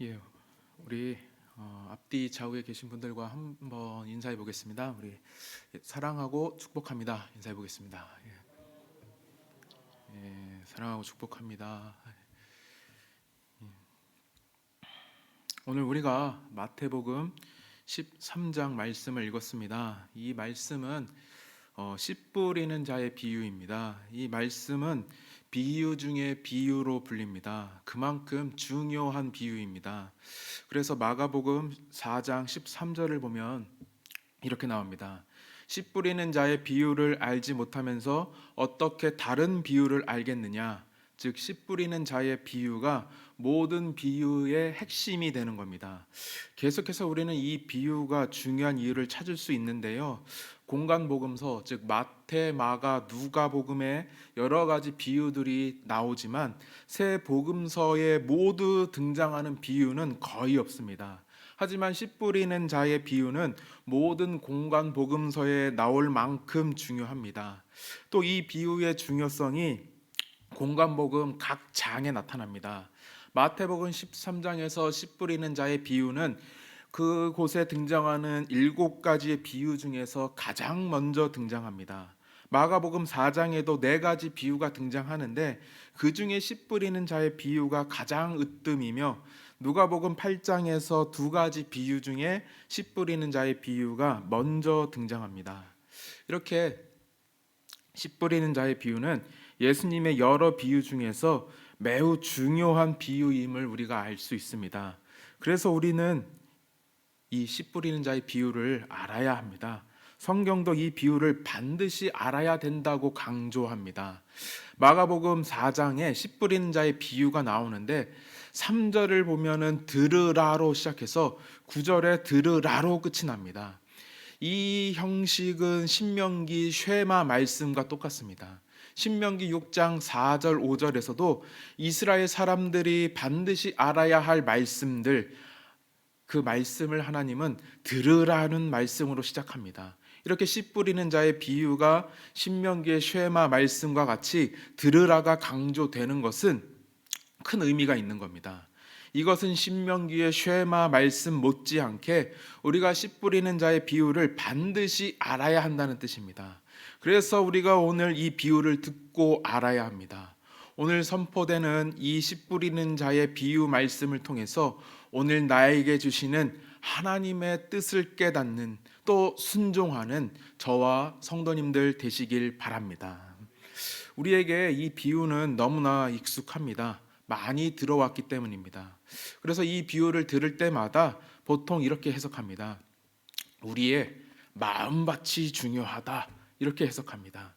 예, 우리 앞뒤 좌우에 계신 분들과 한번 인사해 보겠습니다. 우리 사랑하고 축복합니다. 인사해 보겠습니다. 사랑하고 축복합니다. 오늘 우리가 마태복음 13장 말씀을 읽었습니다. 이 말씀은 씨 뿌리는 자의 비유입니다. 이 말씀은 비유 중에 비유로 불립니다. 그만큼 중요한 비유입니다. 그래서 마가복음 4장 13절을 보면 이렇게 나옵니다. 씨 뿌리는 자의 비유를 알지 못하면서 어떻게 다른 비유를 알겠느냐? 즉 씨 뿌리는 자의 비유가 모든 비유의 핵심이 되는 겁니다. 계속해서 우리는 이 비유가 중요한 이유를 찾을 수 있는데요. 공간복음서 즉 마태, 마가, 누가복음에 여러 가지 비유들이 나오지만 세 복음서에 모두 등장하는 비유는 거의 없습니다. 하지만 씨 뿌리는 자의 비유는 모든 공간 복음서에 나올 만큼 중요합니다. 또 이 비유의 중요성이 공간 복음 각 장에 나타납니다. 마태복음 13장에서 씨 뿌리는 자의 비유는 그곳에 등장하는 7가지의 비유 중에서 가장 먼저 등장합니다. 마가복음 4장에도 4가지 비유가 등장하는데 그 중에 씨 뿌리는 자의 비유가 가장 으뜸이며 누가복음 8장에서 2가지 비유 중에 씨 뿌리는 자의 비유가 먼저 등장합니다. 이렇게 씨 뿌리는 자의 비유는 예수님의 여러 비유 중에서 매우 중요한 비유임을 우리가 알 수 있습니다. 그래서 우리는 이 씨 뿌리는 자의 비유를 알아야 합니다. 성경도 이 비유를 반드시 알아야 된다고 강조합니다. 마가복음 4장에 씨 뿌리는 자의 비유가 나오는데 3절을 보면은 들으라로 시작해서 9절에 들으라로 끝이 납니다. 이 형식은 신명기 쉐마 말씀과 똑같습니다. 신명기 6장 4절 5절에서도 이스라엘 사람들이 반드시 알아야 할 말씀들, 그 말씀을 하나님은 들으라는 말씀으로 시작합니다. 이렇게 씨 뿌리는 자의 비유가 신명기의 쉐마 말씀과 같이 들으라가 강조되는 것은 큰 의미가 있는 겁니다. 이것은 신명기의 쉐마 말씀 못지않게 우리가 씨 뿌리는 자의 비유를 반드시 알아야 한다는 뜻입니다. 그래서 우리가 오늘 이 비유를 듣고 알아야 합니다. 오늘 선포되는 이 씨 뿌리는 자의 비유 말씀을 통해서 오늘 나에게 주시는 하나님의 뜻을 깨닫는 또 순종하는 저와 성도님들 되시길 바랍니다. 우리에게 이 비유는 너무나 익숙합니다. 많이 들어왔기 때문입니다. 그래서 이 비유를 들을 때마다 보통 이렇게 해석합니다. 우리의 마음밭이 중요하다. 이렇게 해석합니다.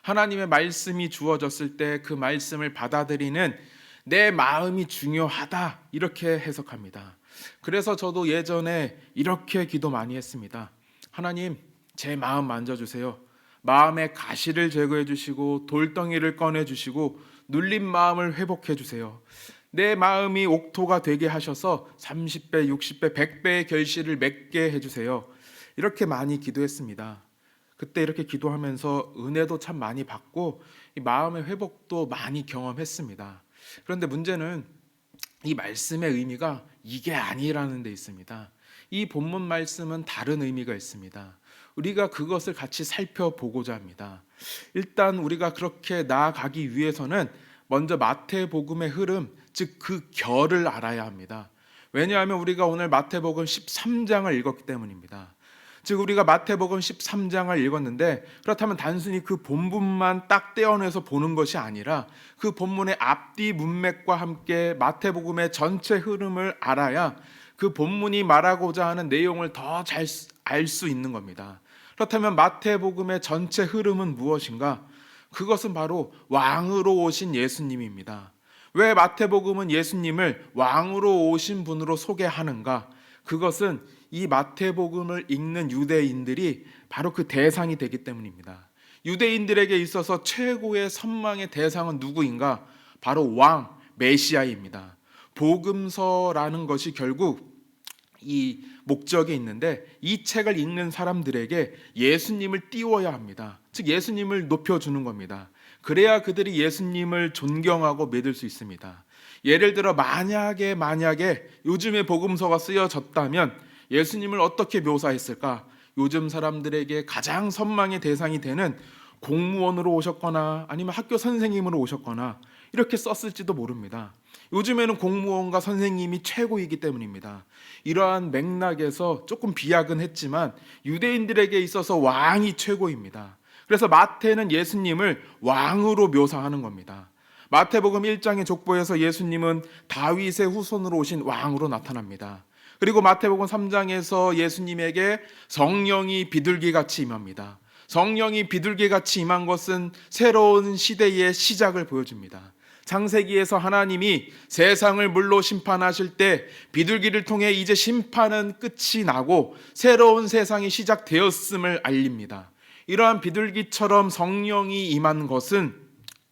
하나님의 말씀이 주어졌을 때 그 말씀을 받아들이는 내 마음이 중요하다. 이렇게 해석합니다. 그래서 저도 예전에 이렇게 기도 많이 했습니다. 하나님, 제 마음 만져주세요. 마음의 가시를 제거해 주시고 돌덩이를 꺼내 주시고 눌린 마음을 회복해 주세요. 내 마음이 옥토가 되게 하셔서 30배, 60배, 100배의 결실을 맺게 해주세요. 이렇게 많이 기도했습니다. 그때 이렇게 기도하면서 은혜도 참 많이 받고 이 마음의 회복도 많이 경험했습니다. 그런데 문제는 이 말씀의 의미가 이게 아니라는 데 있습니다. 이 본문 말씀은 다른 의미가 있습니다. 우리가 그것을 같이 살펴보고자 합니다. 일단 우리가 그렇게 나아가기 위해서는 먼저 마태복음의 흐름, 즉 그 결을 알아야 합니다. 왜냐하면 우리가 오늘 마태복음 13장을 읽었기 때문입니다. 즉 우리가 마태복음 13장을 읽었는데 그렇다면 단순히 그 본문만 딱 떼어내서 보는 것이 아니라 그 본문의 앞뒤 문맥과 함께 마태복음의 전체 흐름을 알아야 그 본문이 말하고자 하는 내용을 더 잘 알 수 있는 겁니다. 그렇다면 마태복음의 전체 흐름은 무엇인가? 그것은 바로 왕으로 오신 예수님입니다. 왜 마태복음은 예수님을 왕으로 오신 분으로 소개하는가? 그것은 이 마태복음을 읽는 유대인들이 바로 그 대상이 되기 때문입니다. 유대인들에게 있어서 최고의 선망의 대상은 누구인가? 바로 왕, 메시아입니다. 복음서라는 것이 결국 이 목적이 있는데 이 책을 읽는 사람들에게 예수님을 띄워야 합니다. 즉 예수님을 높여주는 겁니다. 그래야 그들이 예수님을 존경하고 믿을 수 있습니다. 예를 들어 만약에 요즘에 복음서가 쓰여졌다면 예수님을 어떻게 묘사했을까? 요즘 사람들에게 가장 선망의 대상이 되는 공무원으로 오셨거나 아니면 학교 선생님으로 오셨거나 이렇게 썼을지도 모릅니다. 요즘에는 공무원과 선생님이 최고이기 때문입니다. 이러한 맥락에서 조금 비약은 했지만 유대인들에게 있어서 왕이 최고입니다. 그래서 마태는 예수님을 왕으로 묘사하는 겁니다. 마태복음 1장의 족보에서 예수님은 다윗의 후손으로 오신 왕으로 나타납니다. 그리고 마태복음 3장에서 예수님에게 성령이 비둘기같이 임합니다. 성령이 비둘기같이 임한 것은 새로운 시대의 시작을 보여줍니다. 창세기에서 하나님이 세상을 물로 심판하실 때 비둘기를 통해 이제 심판은 끝이 나고 새로운 세상이 시작되었음을 알립니다. 이러한 비둘기처럼 성령이 임한 것은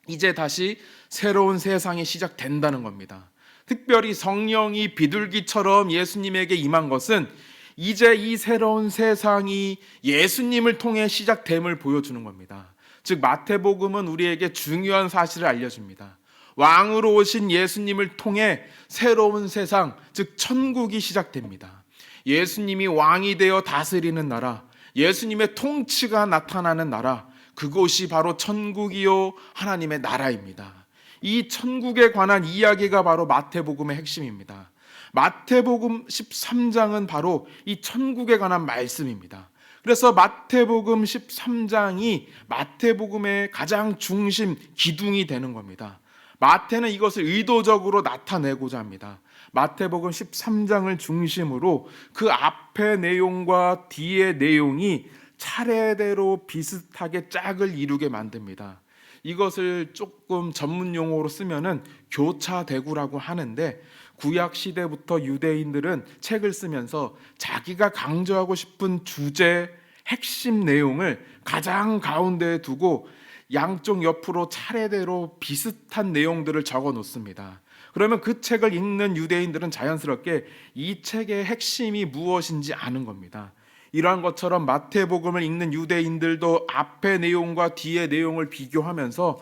이제 다시 새로운 세상이 시작된다는 겁니다. 특별히 성령이 비둘기처럼 예수님에게 임한 것은 이제 이 새로운 세상이 예수님을 통해 시작됨을 보여주는 겁니다. 즉 마태복음은 우리에게 중요한 사실을 알려줍니다. 왕으로 오신 예수님을 통해 새로운 세상, 즉 천국이 시작됩니다. 예수님이 왕이 되어 다스리는 나라, 예수님의 통치가 나타나는 나라, 그곳이 바로 천국이요 하나님의 나라입니다. 이 천국에 관한 이야기가 바로 마태복음의 핵심입니다. 마태복음 13장은 바로 이 천국에 관한 말씀입니다. 그래서 마태복음 13장이 마태복음의 가장 중심 기둥이 되는 겁니다. 마태는 이것을 의도적으로 나타내고자 합니다. 마태복음 13장을 중심으로 그 앞의 내용과 뒤의 내용이 차례대로 비슷하게 짝을 이루게 만듭니다. 이것을 조금 전문 용어로 쓰면은 교차대구라고 하는데, 구약 시대부터 유대인들은 책을 쓰면서 자기가 강조하고 싶은 주제, 핵심 내용을 가장 가운데에 두고 양쪽 옆으로 차례대로 비슷한 내용들을 적어 놓습니다. 그러면 그 책을 읽는 유대인들은 자연스럽게 이 책의 핵심이 무엇인지 아는 겁니다. 이러한 것처럼 마태복음을 읽는 유대인들도 앞의 내용과 뒤의 내용을 비교하면서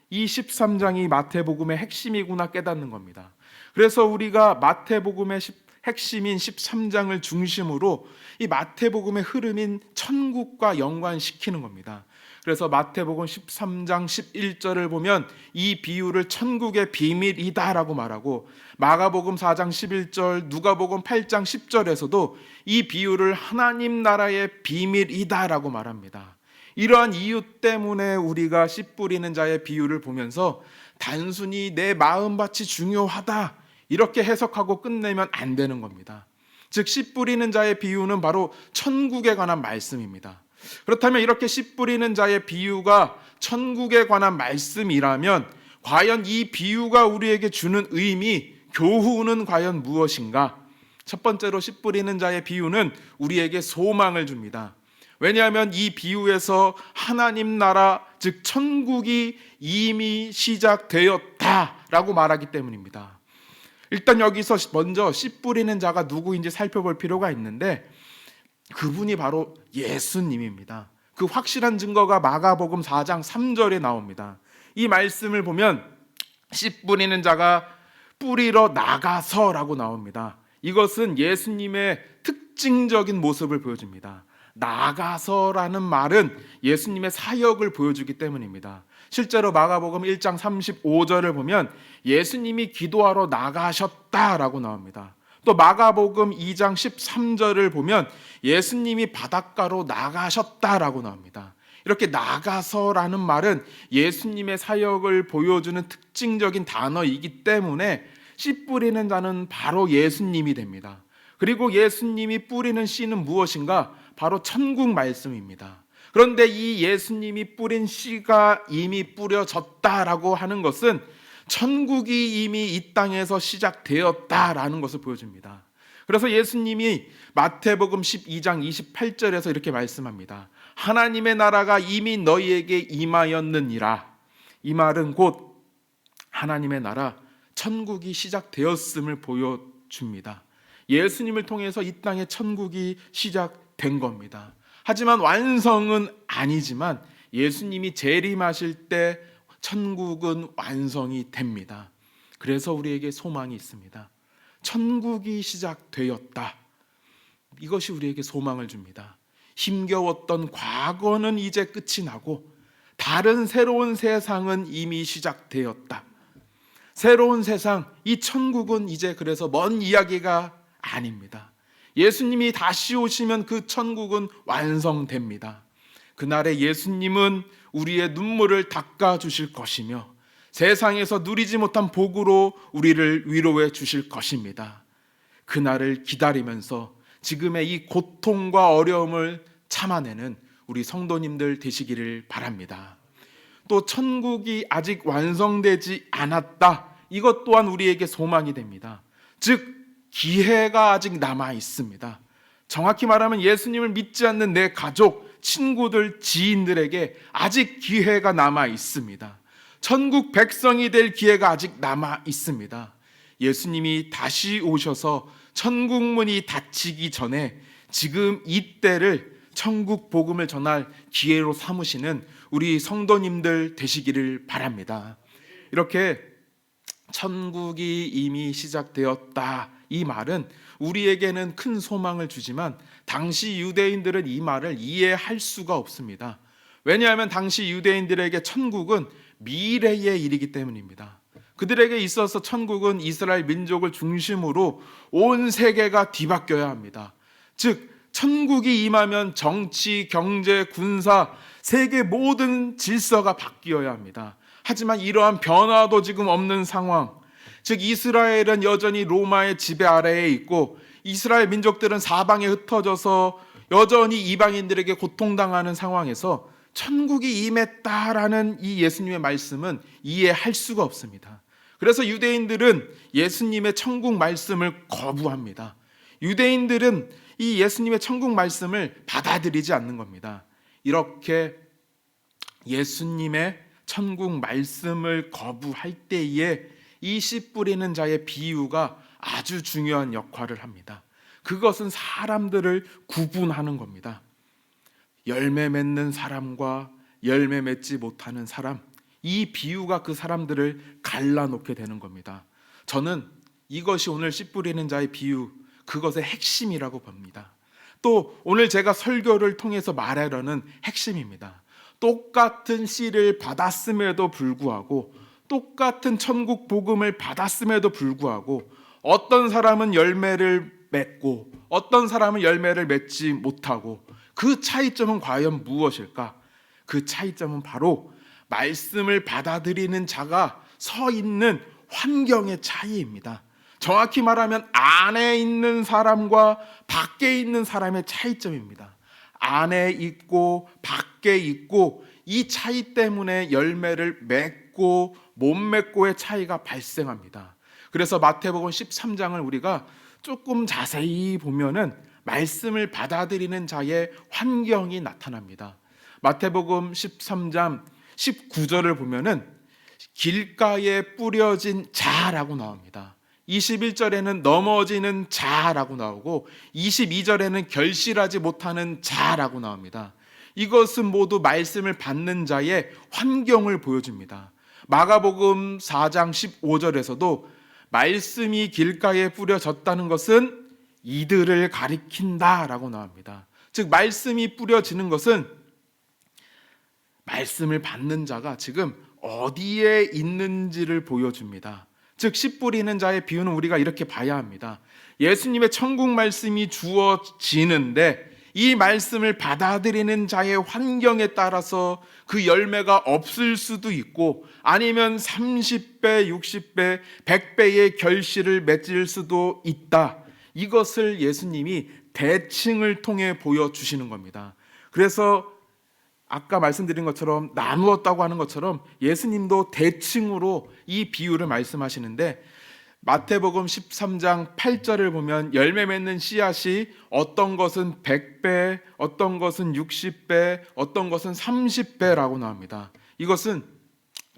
이 13장이 마태복음의 핵심이구나 깨닫는 겁니다. 그래서 우리가 마태복음의 핵심인 13장을 중심으로 이 마태복음의 흐름인 천국과 연관시키는 겁니다. 그래서 마태복음 13장 11절을 보면 이 비유를 천국의 비밀이다라고 말하고, 마가복음 4장 11절, 누가복음 8장 10절에서도 이 비유를 하나님 나라의 비밀이다라고 말합니다. 이러한 이유 때문에 우리가 씨 뿌리는 자의 비유를 보면서 단순히 내 마음밭이 중요하다 이렇게 해석하고 끝내면 안 되는 겁니다. 즉 씨 뿌리는 자의 비유는 바로 천국에 관한 말씀입니다. 그렇다면 이렇게 씨 뿌리는 자의 비유가 천국에 관한 말씀이라면 과연 이 비유가 우리에게 주는 의미, 교훈은 과연 무엇인가? 첫 번째로 씨 뿌리는 자의 비유는 우리에게 소망을 줍니다. 왜냐하면 이 비유에서 하나님 나라, 즉 천국이 이미 시작되었다라고 말하기 때문입니다. 일단 여기서 먼저 씨 뿌리는 자가 누구인지 살펴볼 필요가 있는데, 그분이 바로 예수님입니다. 그 확실한 증거가 마가복음 4장 3절에 나옵니다. 이 말씀을 보면 씨 뿌리는 자가 뿌리러 나가서라고 나옵니다. 이것은 예수님의 특징적인 모습을 보여줍니다. 나가서라는 말은 예수님의 사역을 보여주기 때문입니다. 실제로 마가복음 1장 35절을 보면 예수님이 기도하러 나가셨다라고 나옵니다. 또 마가복음 2장 13절을 보면 예수님이 바닷가로 나가셨다라고 나옵니다. 이렇게 나가서라는 말은 예수님의 사역을 보여주는 특징적인 단어이기 때문에 씨 뿌리는 자는 바로 예수님이 됩니다. 그리고 예수님이 뿌리는 씨는 무엇인가? 바로 천국 말씀입니다. 그런데 이 예수님이 뿌린 씨가 이미 뿌려졌다라고 하는 것은 천국이 이미 이 땅에서 시작되었다라는 것을 보여줍니다. 그래서 예수님이 마태복음 12장 28절에서 이렇게 말씀합니다. 하나님의 나라가 이미 너희에게 임하였느니라. 이 말은 곧 하나님의 나라, 천국이 시작되었음을 보여줍니다. 예수님을 통해서 이 땅의 천국이 시작된 겁니다. 하지만 완성은 아니지만 예수님이 재림하실 때 천국은 완성이 됩니다. 그래서 우리에게 소망이 있습니다. 천국이 시작되었다. 이것이 우리에게 소망을 줍니다. 힘겨웠던 과거는 이제 끝이 나고 다른 새로운 세상은 이미 시작되었다. 새로운 세상, 이 천국은 이제 그래서 먼 이야기가 아닙니다. 예수님이 다시 오시면 그 천국은 완성됩니다. 그날에 예수님은 우리의 눈물을 닦아주실 것이며 세상에서 누리지 못한 복으로 우리를 위로해 주실 것입니다. 그날을 기다리면서 지금의 이 고통과 어려움을 참아내는 우리 성도님들 되시기를 바랍니다. 또 천국이 아직 완성되지 않았다. 이것 또한 우리에게 소망이 됩니다. 즉 기회가 아직 남아 있습니다. 정확히 말하면 예수님을 믿지 않는 내 가족, 친구들, 지인들에게 아직 기회가 남아 있습니다. 천국 백성이 될 기회가 아직 남아 있습니다. 예수님이 다시 오셔서 천국 문이 닫히기 전에 지금 이때를 천국 복음을 전할 기회로 삼으시는 우리 성도님들 되시기를 바랍니다. 이렇게 천국이 이미 시작되었다, 이 말은 우리에게는 큰 소망을 주지만 당시 유대인들은 이 말을 이해할 수가 없습니다. 왜냐하면 당시 유대인들에게 천국은 미래의 일이기 때문입니다. 그들에게 있어서 천국은 이스라엘 민족을 중심으로 온 세계가 뒤바뀌어야 합니다. 즉 천국이 임하면 정치, 경제, 군사, 세계 모든 질서가 바뀌어야 합니다. 하지만 이러한 변화도 지금 없는 상황, 즉 이스라엘은 여전히 로마의 지배 아래에 있고 이스라엘 민족들은 사방에 흩어져서 여전히 이방인들에게 고통당하는 상황에서 천국이 임했다라는 이 예수님의 말씀은 이해할 수가 없습니다. 그래서 유대인들은 예수님의 천국 말씀을 거부합니다. 유대인들은 이 예수님의 천국 말씀을 받아들이지 않는 겁니다. 이렇게 예수님의 천국 말씀을 거부할 때에 이 씨 뿌리는 자의 비유가 아주 중요한 역할을 합니다. 그것은 사람들을 구분하는 겁니다. 열매 맺는 사람과 열매 맺지 못하는 사람, 이 비유가 그 사람들을 갈라놓게 되는 겁니다. 저는 이것이 오늘 씨 뿌리는 자의 비유, 그것의 핵심이라고 봅니다. 또 오늘 제가 설교를 통해서 말하려는 핵심입니다. 똑같은 씨를 받았음에도 불구하고, 똑같은 천국 복음을 받았음에도 불구하고 어떤 사람은 열매를 맺고 어떤 사람은 열매를 맺지 못하고, 그 차이점은 과연 무엇일까? 그 차이점은 바로 말씀을 받아들이는 자가 서 있는 환경의 차이입니다. 정확히 말하면 안에 있는 사람과 밖에 있는 사람의 차이점입니다. 안에 있고 밖에 있고, 이 차이 때문에 열매를 맺고 못 맺고의 차이가 발생합니다. 그래서 마태복음 13장을 우리가 조금 자세히 보면은 말씀을 받아들이는 자의 환경이 나타납니다. 마태복음 13장 19절을 보면은 길가에 뿌려진 자라고 나옵니다. 21절에는 넘어지는 자라고 나오고 22절에는 결실하지 못하는 자라고 나옵니다. 이것은 모두 말씀을 받는 자의 환경을 보여줍니다. 마가복음 4장 15절에서도 말씀이 길가에 뿌려졌다는 것은 이들을 가리킨다라고 나옵니다. 즉 말씀이 뿌려지는 것은 말씀을 받는 자가 지금 어디에 있는지를 보여줍니다. 즉 씨 뿌리는 자의 비유는 우리가 이렇게 봐야 합니다. 예수님의 천국 말씀이 주어지는데 이 말씀을 받아들이는 자의 환경에 따라서 그 열매가 없을 수도 있고, 아니면 30배, 60배, 100배의 결실을 맺을 수도 있다. 이것을 예수님이 대칭을 통해 보여주시는 겁니다. 그래서 아까 말씀드린 것처럼 나누었다고 하는 것처럼 예수님도 대칭으로 이 비유를 말씀하시는데, 마태복음 13장 8절을 보면 열매 맺는 씨앗이 어떤 것은 100배, 어떤 것은 60배, 어떤 것은 30배라고 나옵니다. 이것은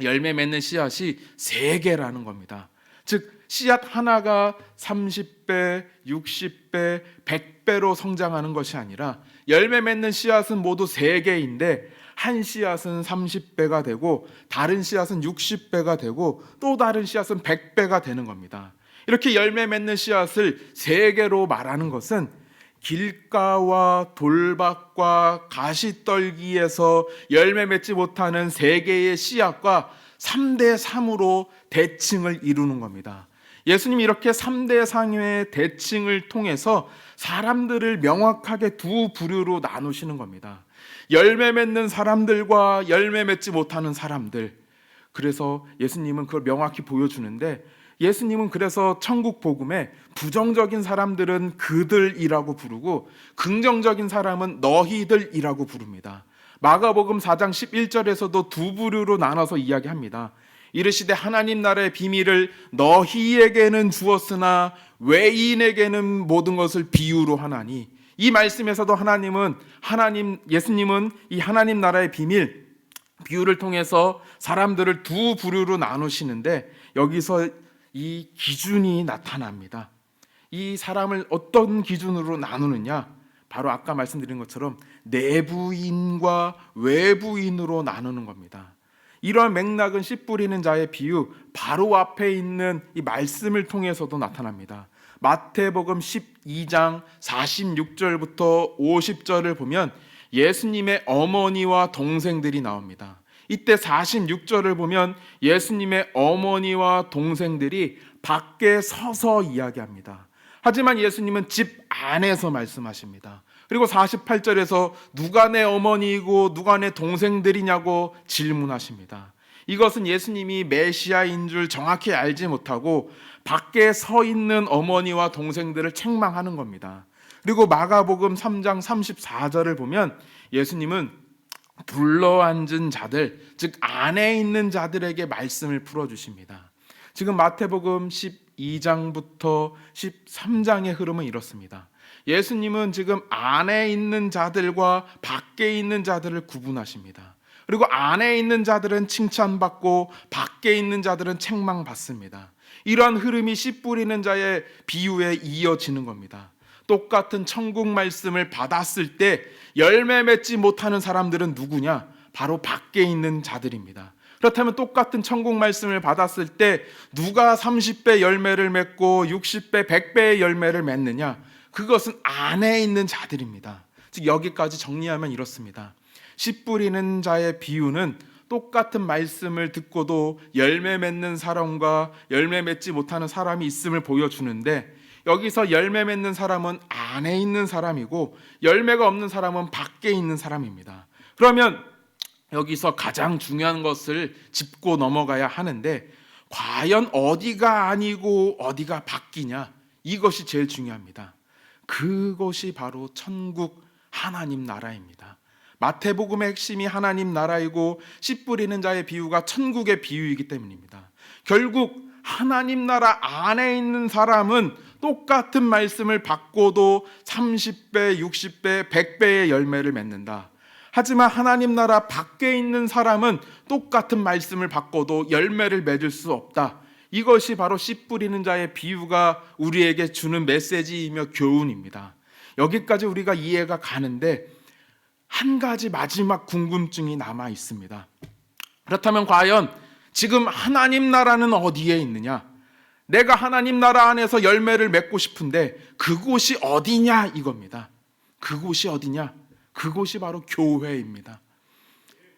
열매 맺는 씨앗이 3개라는 겁니다. 즉 씨앗 하나가 30배, 60배, 100배로 성장하는 것이 아니라 열매 맺는 씨앗은 모두 3개인데 한 씨앗은 30배가 되고 다른 씨앗은 60배가 되고 또 다른 씨앗은 100배가 되는 겁니다. 이렇게 열매 맺는 씨앗을 세 개로 말하는 것은 길가와 돌밭과 가시떨기에서 열매 맺지 못하는 세 개의 씨앗과 3대 3으로 대칭을 이루는 겁니다. 예수님이 이렇게 3대 3의 대칭을 통해서 사람들을 명확하게 두 부류로 나누시는 겁니다. 열매 맺는 사람들과 열매 맺지 못하는 사람들. 그래서 예수님은 그걸 명확히 보여주는데, 예수님은 그래서 천국 복음에 부정적인 사람들은 그들이라고 부르고 긍정적인 사람은 너희들이라고 부릅니다. 마가복음 4장 11절에서도 두 부류로 나눠서 이야기합니다. 이르시되 하나님 나라의 비밀을 너희에게는 주었으나 외인에게는 모든 것을 비유로 하나니. 이 말씀에서도 예수님은 이 하나님 나라의 비유를 통해서 사람들을 두 부류로 나누시는데, 여기서 이 기준이 나타납니다. 이 사람을 어떤 기준으로 나누느냐? 바로 아까 말씀드린 것처럼 내부인과 외부인으로 나누는 겁니다. 이러한 맥락은 씨 뿌리는 자의 비유 바로 앞에 있는 이 말씀을 통해서도 나타납니다. 마태복음 12장 46절부터 50절을 보면 예수님의 어머니와 동생들이 나옵니다. 이때 46절을 보면 예수님의 어머니와 동생들이 밖에 서서 이야기합니다. 하지만 예수님은 집 안에서 말씀하십니다. 그리고 48절에서 누가 내 어머니이고 누가 내 동생들이냐고 질문하십니다. 이것은 예수님이 메시아인 줄 정확히 알지 못하고 밖에 서 있는 어머니와 동생들을 책망하는 겁니다. 그리고 마가복음 3장 34절을 보면 예수님은 둘러앉은 자들, 즉 안에 있는 자들에게 말씀을 풀어주십니다. 지금 마태복음 12장부터 13장의 흐름은 이렇습니다. 예수님은 지금 안에 있는 자들과 밖에 있는 자들을 구분하십니다. 그리고 안에 있는 자들은 칭찬받고 밖에 있는 자들은 책망받습니다. 이러한 흐름이 씨 뿌리는 자의 비유에 이어지는 겁니다. 똑같은 천국 말씀을 받았을 때 열매 맺지 못하는 사람들은 누구냐? 바로 밖에 있는 자들입니다. 그렇다면 똑같은 천국 말씀을 받았을 때 누가 30배 열매를 맺고 60배, 100배의 열매를 맺느냐? 그것은 안에 있는 자들입니다. 즉 여기까지 정리하면 이렇습니다. 씨 뿌리는 자의 비유는 똑같은 말씀을 듣고도 열매 맺는 사람과 열매 맺지 못하는 사람이 있음을 보여주는데, 여기서 열매 맺는 사람은 안에 있는 사람이고 열매가 없는 사람은 밖에 있는 사람입니다. 그러면 여기서 가장 중요한 것을 짚고 넘어가야 하는데, 과연 어디가 아니고 어디가 밖이냐? 이것이 제일 중요합니다. 그것이 바로 천국 하나님 나라입니다. 마태복음의 핵심이 하나님 나라이고 씨 뿌리는 자의 비유가 천국의 비유이기 때문입니다. 결국 하나님 나라 안에 있는 사람은 똑같은 말씀을 받고도 30배, 60배, 100배의 열매를 맺는다. 하지만 하나님 나라 밖에 있는 사람은 똑같은 말씀을 받고도 열매를 맺을 수 없다. 이것이 바로 씨 뿌리는 자의 비유가 우리에게 주는 메시지이며 교훈입니다. 여기까지 우리가 이해가 가는데 한 가지 마지막 궁금증이 남아 있습니다. 그렇다면 과연 지금 하나님 나라는 어디에 있느냐? 내가 하나님 나라 안에서 열매를 맺고 싶은데 그곳이 어디냐? 이겁니다. 그곳이 어디냐? 그곳이 바로 교회입니다.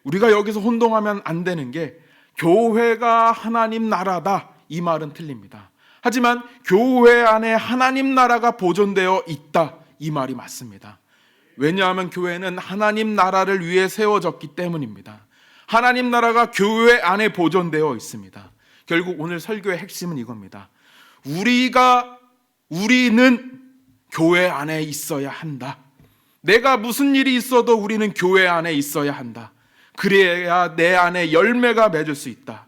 우리가 여기서 혼동하면 안 되는 게, 교회가 하나님 나라다, 이 말은 틀립니다. 하지만 교회 안에 하나님 나라가 보존되어 있다, 이 말이 맞습니다. 왜냐하면 교회는 하나님 나라를 위해 세워졌기 때문입니다. 하나님 나라가 교회 안에 보존되어 있습니다. 결국 오늘 설교의 핵심은 이겁니다. 우리는 교회 안에 있어야 한다. 내가 무슨 일이 있어도 우리는 교회 안에 있어야 한다. 그래야 내 안에 열매가 맺을 수 있다.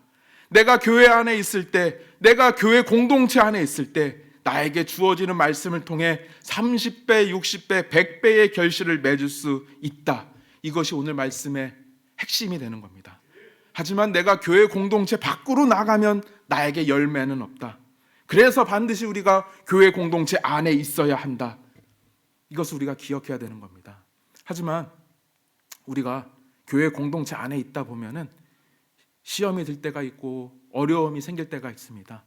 내가 교회 안에 있을 때, 내가 교회 공동체 안에 있을 때 나에게 주어지는 말씀을 통해 30배, 60배, 100배의 결실을 맺을 수 있다. 이것이 오늘 말씀의 핵심이 되는 겁니다. 하지만 내가 교회 공동체 밖으로 나가면 나에게 열매는 없다. 그래서 반드시 우리가 교회 공동체 안에 있어야 한다. 이것을 우리가 기억해야 되는 겁니다. 하지만 우리가 교회 공동체 안에 있다 보면은 시험이 들 때가 있고 어려움이 생길 때가 있습니다.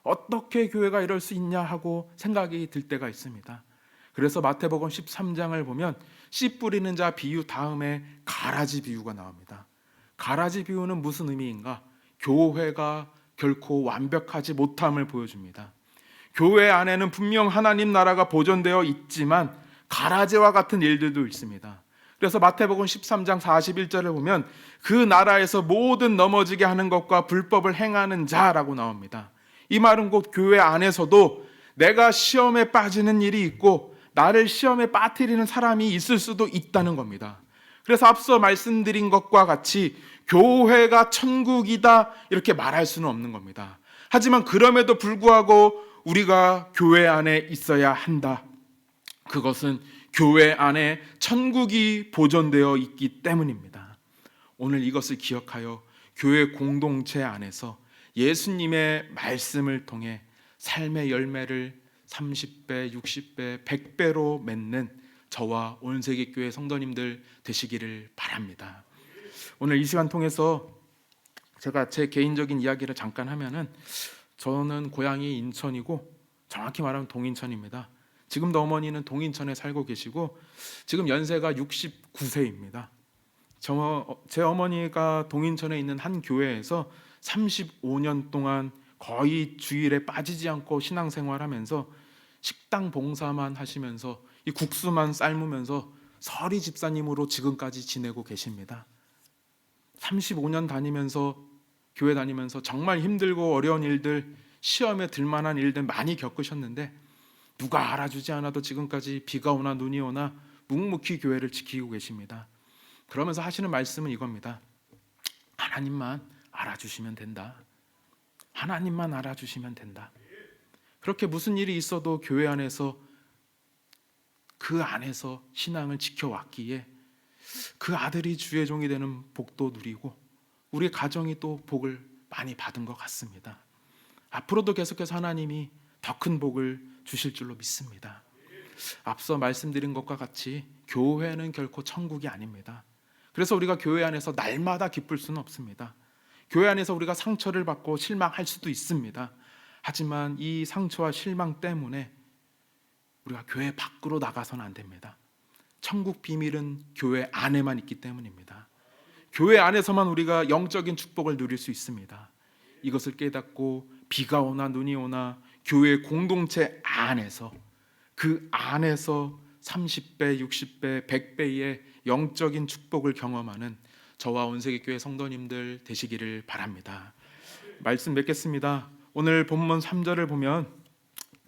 어떻게 교회가 이럴 수 있냐 하고 생각이 들 때가 있습니다. 그래서 마태복음 13장을 보면 씨 뿌리는 자 비유 다음에 가라지 비유가 나옵니다. 가라지 비유는 무슨 의미인가? 교회가 결코 완벽하지 못함을 보여줍니다. 교회 안에는 분명 하나님 나라가 보존되어 있지만 가라지와 같은 일들도 있습니다. 그래서 마태복음 13장 41절을 보면 그 나라에서 모든 넘어지게 하는 것과 불법을 행하는 자라고 나옵니다. 이 말은 곧 교회 안에서도 내가 시험에 빠지는 일이 있고 나를 시험에 빠뜨리는 사람이 있을 수도 있다는 겁니다. 그래서 앞서 말씀드린 것과 같이 교회가 천국이다 이렇게 말할 수는 없는 겁니다. 하지만 그럼에도 불구하고 우리가 교회 안에 있어야 한다. 그것은 교회 안에 천국이 보존되어 있기 때문입니다. 오늘 이것을 기억하여 교회 공동체 안에서 예수님의 말씀을 통해 삶의 열매를 30배, 60배, 100배로 맺는 저와 온세계교회 성도님들 되시기를 바랍니다. 오늘 이 시간 통해서 제가 제 개인적인 이야기를 잠깐 하면은 저는 고향이 인천이고 정확히 말하면 동인천입니다. 지금도 어머니는 동인천에 살고 계시고 지금 연세가 69세입니다. 제 어머니가 동인천에 있는 한 교회에서 35년 동안 거의 주일에 빠지지 않고 신앙생활하면서 식당 봉사만 하시면서 이 국수만 삶으면서 서리 집사님으로 지금까지 지내고 계십니다. 35년 다니면서 교회 다니면서 정말 힘들고 어려운 일들, 시험에 들만한 일들 많이 겪으셨는데 누가 알아주지 않아도 지금까지 비가 오나 눈이 오나 묵묵히 교회를 지키고 계십니다. 그러면서 하시는 말씀은 이겁니다. 하나님만 알아주시면 된다. 하나님만 알아주시면 된다. 그렇게 무슨 일이 있어도 교회 안에서 그 안에서 신앙을 지켜왔기에 그 아들이 주의 종이 되는 복도 누리고 우리 가정이 또 복을 많이 받은 것 같습니다. 앞으로도 계속해서 하나님이 더 큰 복을 주실 줄로 믿습니다. 앞서 말씀드린 것과 같이 교회는 결코 천국이 아닙니다. 그래서 우리가 교회 안에서 날마다 기쁠 수는 없습니다. 교회 안에서 우리가 상처를 받고 실망할 수도 있습니다. 하지만 이 상처와 실망 때문에 우리가 교회 밖으로 나가서는 안 됩니다. 천국 비밀은 교회 안에만 있기 때문입니다. 교회 안에서만 우리가 영적인 축복을 누릴 수 있습니다. 이것을 깨닫고 비가 오나 눈이 오나 교회 공동체 안에서 그 안에서 30배, 60배, 100배의 영적인 축복을 경험하는 저와 온세계교회 성도님들 되시기를 바랍니다. 말씀 맺겠습니다. 오늘 본문 3절을 보면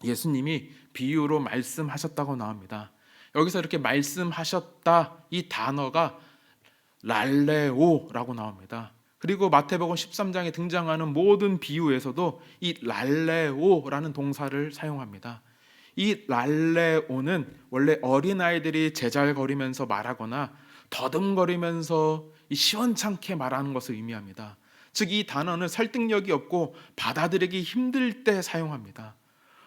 예수님이 비유로 말씀하셨다고 나옵니다. 여기서 이렇게 말씀하셨다 이 단어가 랄레오라고 나옵니다. 그리고 마태복음 13장에 등장하는 모든 비유에서도 이 랄레오라는 동사를 사용합니다. 이 랄레오는 원래 어린아이들이 제잘거리면서 말하거나 더듬거리면서 시원찮게 말하는 것을 의미합니다. 즉 이 단어는 설득력이 없고 받아들이기 힘들 때 사용합니다.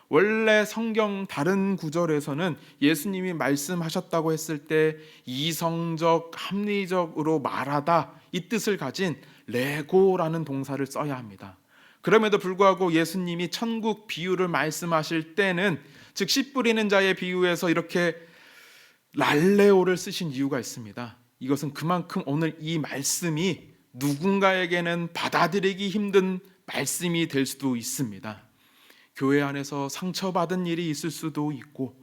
원래 성경 다른 구절에서는 예수님이 말씀하셨다고 했을 때 이성적, 합리적으로 말하다 이 뜻을 가진 레고라는 동사를 써야 합니다. 그럼에도 불구하고 예수님이 천국 비유를 말씀하실 때는 즉 씨 뿌리는 자의 비유에서 이렇게 랄레오를 쓰신 이유가 있습니다. 이것은 그만큼 오늘 이 말씀이 누군가에게는 받아들이기 힘든 말씀이 될 수도 있습니다. 교회 안에서 상처받은 일이 있을 수도 있고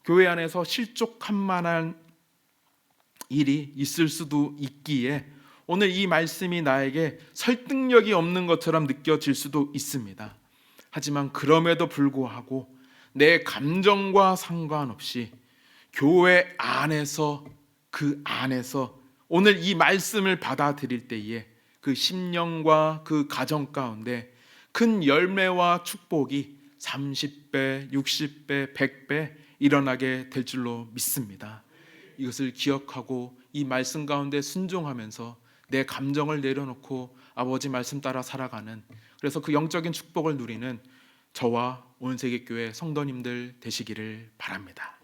교회 안에서 실족한 만한 일이 있을 수도 있기에 오늘 이 말씀이 나에게 설득력이 없는 것처럼 느껴질 수도 있습니다. 하지만 그럼에도 불구하고 내 감정과 상관없이 교회 안에서 그 안에서 오늘 이 말씀을 받아들일 때에 그 심령과 그 가정 가운데 큰 열매와 축복이 30배, 60배, 100배 일어나게 될 줄로 믿습니다. 이것을 기억하고 이 말씀 가운데 순종하면서 내 감정을 내려놓고 아버지 말씀 따라 살아가는, 그래서 그 영적인 축복을 누리는 저와 온세계교회 성도님들 되시기를 바랍니다.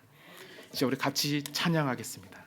이제 우리 같이 찬양하겠습니다.